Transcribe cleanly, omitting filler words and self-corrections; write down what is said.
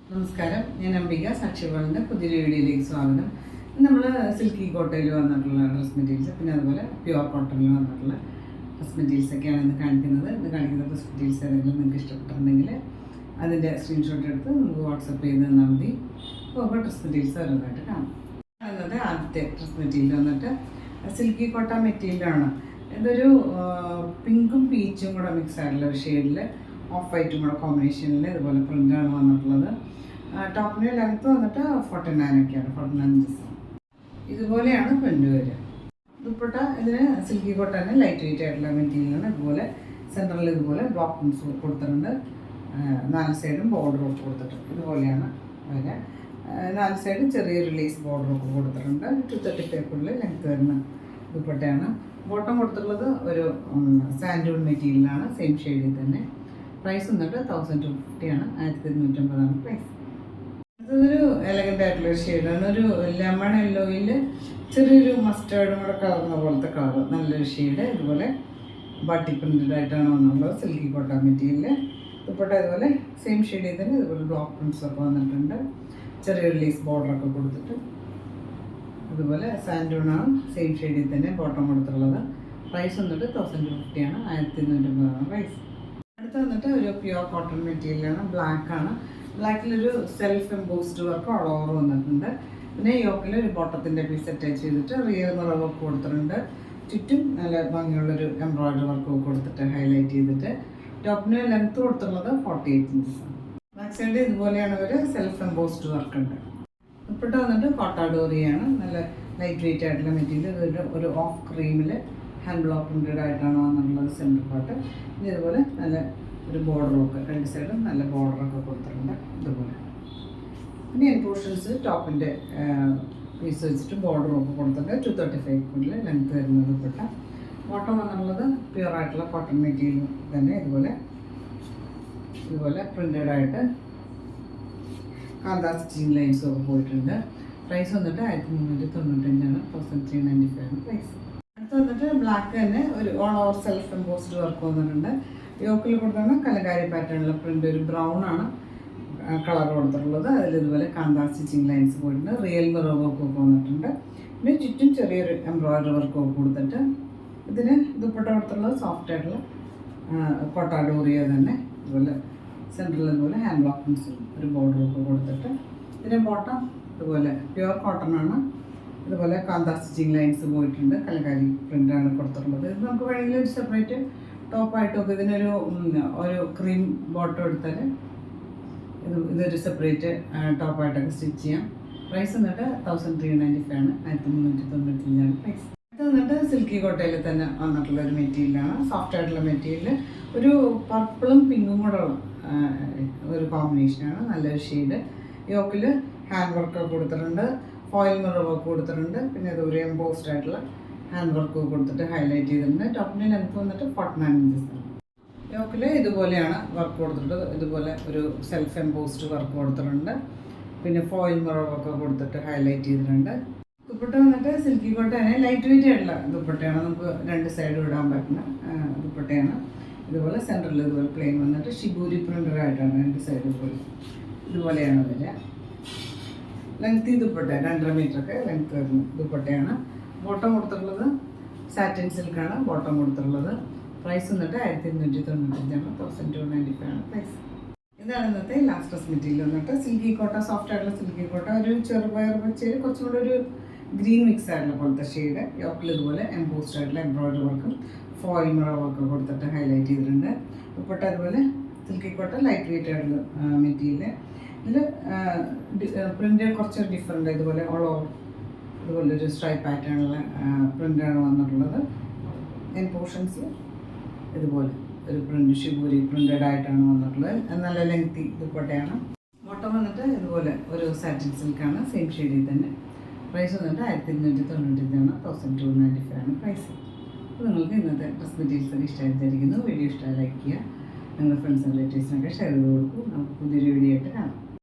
നമസ്കാരം, ഞാൻ അംബിക സാക്ഷികളുടെ പുതിയൊരു വീഡിയോയിലേക്ക് സ്വാഗതം. നമ്മൾ സിൽക്കി കോട്ടയിൽ വന്നിട്ടുള്ള ഡ്രസ് മെറ്റീരിയൽസ്, പിന്നെ അതുപോലെ പ്യുവർ കോട്ടണിൽ വന്നിട്ടുള്ള ഡ്രസ് മെറ്റീരിയൽസൊക്കെയാണ് ഇന്ന് കാണിക്കുന്നത്. ഇന്ന് കാണിക്കുന്ന ഡ്രസ് മെറ്റീരിയൽസ് ഏതെങ്കിലും നിങ്ങൾക്ക് ഇഷ്ടപ്പെട്ടിട്ടുണ്ടെങ്കിൽ അതിൻ്റെ സ്ക്രീൻഷോട്ട് എടുത്ത് നമുക്ക് വാട്സപ്പ് ചെയ്ത് തന്നാൽ മതി. അപ്പോൾ ഡ്രസ് മെറ്റീരിയൽസ് ഓരോന്നായിട്ട് കാണാം. എന്നത് ആദ്യത്തെ ഡ്രസ് മെറ്റീരിയൽ വന്നിട്ട് സിൽക്കി കോട്ട മെറ്റീരിയലാണ്. ഇതൊരു പിങ്കും പീച്ചും കൂടെ മിക്സ് ആയിട്ടുള്ള ഒരു ഷെയ്ഡിൽ ഓഫ് വൈറ്റും കൂടെ കോമ്പിനേഷനിൽ ഇതുപോലെ പ്രിൻ്റാണ് വന്നിട്ടുള്ളത്. ടോപ്പിൻ്റെ ലെങ്ത്ത് വന്നിട്ട് 49 ഒക്കെയാണ്, 49 ഇഞ്ചസ്. ഇതുപോലെയാണ് പ്രിൻ്റ് വരിക. ദുപ്പട്ട ഇതിന് സിൽക്കി കോട്ടന് ലൈറ്റ് വെയിറ്റ് ആയിട്ടുള്ള മെറ്റീരിയലാണ്. ഇതുപോലെ സെൻറ്ററിൽ ഇതുപോലെ ബ്ലോക്ക് പ്രിൻസ് കൊടുത്തിട്ടുണ്ട്. 4 സൈഡും ബോർഡർ ഒക്കെ കൊടുത്തിട്ടുണ്ട്. ഇതുപോലെയാണ് വരിക. 4 സൈഡും ചെറിയൊരു ലേസ് ബോർഡർ ഒക്കെ കൊടുത്തിട്ടുണ്ട്. 235 ലെങ്ത്ത് വരുന്ന ദുപ്പട്ടയാണ്. ബോട്ടം കൊടുത്തിട്ടുള്ളത് ഒരു സാൻഡൂൺ മെറ്റീരിയലാണ്, സെയിം ഷെയ്ഡിൽ തന്നെ. പ്രൈസ് വന്നിട്ട് 1250 ആണ്, 1250 പ്രൈസ്. ഇതൊരു എലഗൻ്റ് ആയിട്ടുള്ളൊരു ഷെയ്ഡാണ്. ഒരു ലെമൺ യെല്ലോയിൽ ചെറിയൊരു മസ്റ്റേർഡും കൂടെ കലർന്ന പോലത്തെ കളർ, നല്ലൊരു ഷെയ്ഡ്. ഇതുപോലെ ബട്ടി പ്രിൻറ്റഡ് ആയിട്ടാണ് വന്നുള്ളത് സിൽക്കി കോട്ട മെറ്റീരിയൽ. ദുപ്പട്ട ഇതുപോലെ സെയിം ഷെയ്ഡിൽ തന്നെ ഇതുപോലെ ബ്ലോക്ക് പ്രിൻറ്റ്സ് ഒക്കെ വന്നിട്ടുണ്ട്. ചെറിയൊരു ലേസ് ബോർഡറൊക്കെ കൊടുത്തിട്ട് അതുപോലെ സാൻഡൂണാണ്, സെയിം ഷെയ്ഡിൽ തന്നെ ബോട്ടം കൊടുത്തിട്ടുള്ളത്. പ്രൈസ് വന്നിട്ട് 1250 ആണ്, 1250 പ്രൈസ്. അടുത്ത് വന്നിട്ട് ഒരു പ്യുവർ കോട്ടൺ മെറ്റീരിയലാണ്. ബ്ലാക്കാണ്. ബ്ലാക്കിലൊരു self embossed work all over വന്നിട്ടുണ്ട്. പിന്നെ യോക്കിൽ ഒരു ബോട്ടത്തിൻ്റെ പീസ് അറ്റാച്ച് ചെയ്തിട്ട് റിയൽ മിറർ വർക്ക് കൊടുത്തിട്ടുണ്ട്. ചുറ്റും നല്ല ഭംഗിയുള്ളൊരു എംബ്രോയിഡറി വർക്ക് കൊടുത്തിട്ട് ഹൈലൈറ്റ് ചെയ്തിട്ട് ടോപ്പിന് ലെങ്ത്ത് കൊടുത്തിട്ടുള്ളത് 48 ഇഞ്ചസ് ആണ്. ബാക്ക് സൈഡ് ഇതുപോലെയാണ് ഒരു സെൽഫ് എംബോസ്ഡ് വർക്ക് ഉണ്ട്. ദുപ്പട്ട വന്നിട്ട് കോട്ടാഡോറിയാണ്. നല്ല ലൈറ്റ് വെയിറ്റ് ആയിട്ടുള്ള മെറ്റീരിയൽ. ഒരു ഓഫ് ക്രീമിൽ ഹാൻഡ് ബ്ലോക്ക് പ്രിൻറ്റഡ് ആയിട്ടാണ് വന്നിട്ടുള്ളത് സെൻറ്റർ പാർട്ട്. ഇനി ഇതുപോലെ നല്ല ഒരു ബോർഡറൊക്കെ രണ്ട് സൈഡും നല്ല ബോർഡറൊക്കെ കൊടുത്തിട്ടുണ്ട്. ഇതുപോലെ പിന്നെ എൻ പോർഷൻസ് ടോപ്പിൻ്റെ പീസ് വെച്ചിട്ട് ബോർഡറൊക്കെ കൊടുത്തിട്ടുണ്ട്. 235 ലെങ്ത്ത് വരുന്നത് ദുപ്പട്ട. ബോട്ടം വന്നിട്ടുള്ളത് പ്യുവർ ആയിട്ടുള്ള കോട്ടൺ മെറ്റീരിയൽ തന്നെ. ഇതുപോലെ പ്രിൻറ്റഡ് ആയിട്ട് കാന്താ സ്റ്റിച്ചിങ് ലൈൻസും ഒക്കെ പോയിട്ടുണ്ട്. പ്രൈസ് വന്നിട്ട് 1395 ആണ്, 1395 പ്രൈസ്. അടുത്ത് വന്നിട്ട് ബ്ലാക്ക് തന്നെ ഒരു all over self embossed work വന്നിട്ടുണ്ട്. യോക്കിൽ കൊടുത്താണ് കലങ്കാരി പാറ്റേണിലുള്ള പ്രിൻ്റ്. ഒരു ബ്രൗൺ ആണ് കളർ കൊടുത്തിട്ടുള്ളത്. അതിൽ ഇതുപോലെ കാന്താ സ്റ്റിച്ചിങ് ലൈൻസ് പോയിട്ടുണ്ട്. റിയൽ മിറർ വർക്കൊക്കെ വന്നിട്ടുണ്ട്. പിന്നെ ചുറ്റും ചെറിയൊരു എംബ്രോയിഡറി വർക്കൊക്കെ കൊടുത്തിട്ട് ഇതിന് ദുപ്പട്ട കൊടുത്തിട്ടുള്ളത് സോഫ്റ്റ് ആയിട്ടുള്ള കോട്ടാഡോറിയ തന്നെ. ഇതുപോലെ സെൻറ്ററിൽ ഇതുപോലെ ഹാൻഡ് ബ്ലോക്ക് പ്രിൻസും ഒരു ബോർഡറൊക്കെ കൊടുത്തിട്ട് ഇതിൻ്റെ ബോട്ടം ഇതുപോലെ പ്യുവർ കോട്ടൺ ആണ്. ഇതുപോലെ കാന്താ സ്റ്റിച്ചിങ് ലൈൻസ് പോയിട്ടുണ്ട്. കലങ്കാരി പ്രിൻ്റാണ് കൊടുത്തിട്ടുള്ളത്. ഇത് നമുക്ക് വേണമെങ്കിൽ ഒരു സെപ്പറേറ്റ് ടോപ്പായിട്ടൊക്കെ ഇതിനൊരു ക്രീം ബോട്ടം എടുത്താൽ ഇതൊരു സെപ്പറേറ്റ് ടോപ്പായിട്ടൊക്കെ സ്റ്റിച്ച് ചെയ്യാം. പ്രൈസ് വന്നിട്ട് 1395 ആണ്, 1395 പ്രൈസ്. ഇത് വന്നിട്ട് സിൽക്കി കോട്ടയിൽ തന്നെ വന്നിട്ടുള്ള ഒരു മെറ്റീരിയലാണ്. സോഫ്റ്റ് ആയിട്ടുള്ള മെറ്റീരിയൽ. ഒരു പർപ്പിളും പിങ്കും കൂടെ ഉള്ള ഒരു കോമ്പിനേഷനാണ്. നല്ലൊരു ഷെയ്ഡ്. യോക്കിൽ ഹാൻഡ് വർക്കൊക്കെ കൊടുത്തിട്ടുണ്ട്. ഫോയിൽ മിറർ വർക്ക് കൊടുത്തിട്ടുണ്ട്. പിന്നെ ഒരു എംബോസ്ഡ് ആയിട്ടുള്ള ഹാൻഡ് വർക്ക് കൊടുത്തിട്ട് ഹൈലൈറ്റ് ചെയ്തിട്ടുണ്ട്. ടോപ്പിൻ്റെ ലെങ്ത്ത് വന്നിട്ട് 49 ഇഞ്ചസ് ആണ്. യോക്കിൽ ഇതുപോലെയാണ് വർക്ക് കൊടുത്തിട്ട് ഇതുപോലെ ഒരു സെൽഫ് എംബോസ്ഡ് വർക്ക് കൊടുത്തിട്ടുണ്ട്. പിന്നെ ഫോയിൽ മിറർ വർക്ക് കൊടുത്തിട്ട് ഹൈലൈറ്റ് ചെയ്തിട്ടുണ്ട്. ദുപ്പട്ട വന്നിട്ട് സിൽക്കി കോട്ടയാണ്. ലൈറ്റ് വെയിറ്റ് ആയിട്ടുള്ള ദുപ്പട്ടയാണ്. നമുക്ക് രണ്ട് സൈഡും ഇടാൻ പറ്റുന്ന ദുപ്പട്ടയാണ്. ഇതുപോലെ സെൻറ്ററിൽ ഇതുപോലെ പ്ലെയിൻ വന്നിട്ട് ഷിബൂരി പ്രിൻ്റഡ് ആയിട്ടാണ് രണ്ട് സൈഡ് ഇതുപോലെയാണ് വരിക. ലെങ്ത് ദുപ്പട്ട 2.5 മീറ്ററൊക്കെ ലെങ്ത്ത് വരുന്ന ദുപ്പട്ടയാണ്. ബോട്ടം കൊടുത്തിട്ടുള്ളത് സാറ്റിൻ സിൽക്കാണ് ബോട്ടം കൊടുത്തിട്ടുള്ളത്. പ്രൈസ് വന്നിട്ട് 1295 ആണ്, 1295 ആണ് പ്രൈസ്. ഇതാണ് ഇന്നത്തെ ലാസ്റ്റ് ഡ്രസ് മെറ്റീരിയൽ വന്നിട്ട് സിൽക്കി കോട്ട. സോഫ്റ്റ് ആയിട്ടുള്ള സിൽക്കി കോട്ട. ഒരു ചെറുപയർ പച്ചയിൽ കുറച്ചും കൂടെ ഒരു ഗ്രീൻ മിക്സ് ആയിട്ടുള്ള പോലത്തെ ഷെയ്ഡ്. യോക്കിൽ ഇതുപോലെ എംബോസ്ഡ് ആയിട്ടുള്ള എംബ്രോയിഡറി വർക്കും ഫോയിൽ മിറർ വർക്കും കൊടുത്തിട്ട് ഹൈലൈറ്റ് ചെയ്തിട്ടുണ്ട്. ദുപ്പട്ട അതുപോലെ സിൽക്കി കോട്ട ലൈറ്റ് വെയിറ്റ് ആയിട്ടുള്ള മെറ്റീരിയൽ. ഇതിൽ പ്രിൻ്റ് കുറച്ച് ഡിഫറെൻ്റ്. ഇതുപോലെ ഓൾ ഓവർ ഇതുപോലെ ഒരു സ്ട്രൈപ്പ് പാറ്റേണുള്ള പ്രിൻ്റാണ് വന്നിട്ടുള്ളത്. എൻ പോർഷൻസ് ഇതുപോലെ ഒരു പ്രിൻ്റ് ഷിബൂരി പ്രിൻ്റഡ് ആയിട്ടാണ് വന്നിട്ടുള്ളത്. നല്ല ലെങ്തി ദുപ്പട്ടയാണ്. ബോട്ടം വന്നിട്ട് ഇതുപോലെ ഒരു സാറ്റിൻ സിൽക്കാണ്, സെയിം ഷെയ്ഡിൽ തന്നെ. പ്രൈസ് വന്നിട്ട് 1295 ആണ്, 1295 ആണ് പ്രൈസ്. അപ്പോൾ നിങ്ങൾക്ക് ഇന്നത്തെ ഡ്രസ് മെറ്റീരിയൽസൊക്കെ ഇഷ്ടമായിരിക്കുന്നു. വീഡിയോ ഇഷ്ടമായി ലൈക്ക് ചെയ്യുക. നിങ്ങളുടെ ഫ്രണ്ട്സ് ആൻഡ് റിലേറ്റീവ്സിനൊക്കെ ഷെയർ ചെയ്ത് കൊടുക്കും. നമുക്ക് പുതിയൊരു വീഡിയോ ആയിട്ട് കാണാം.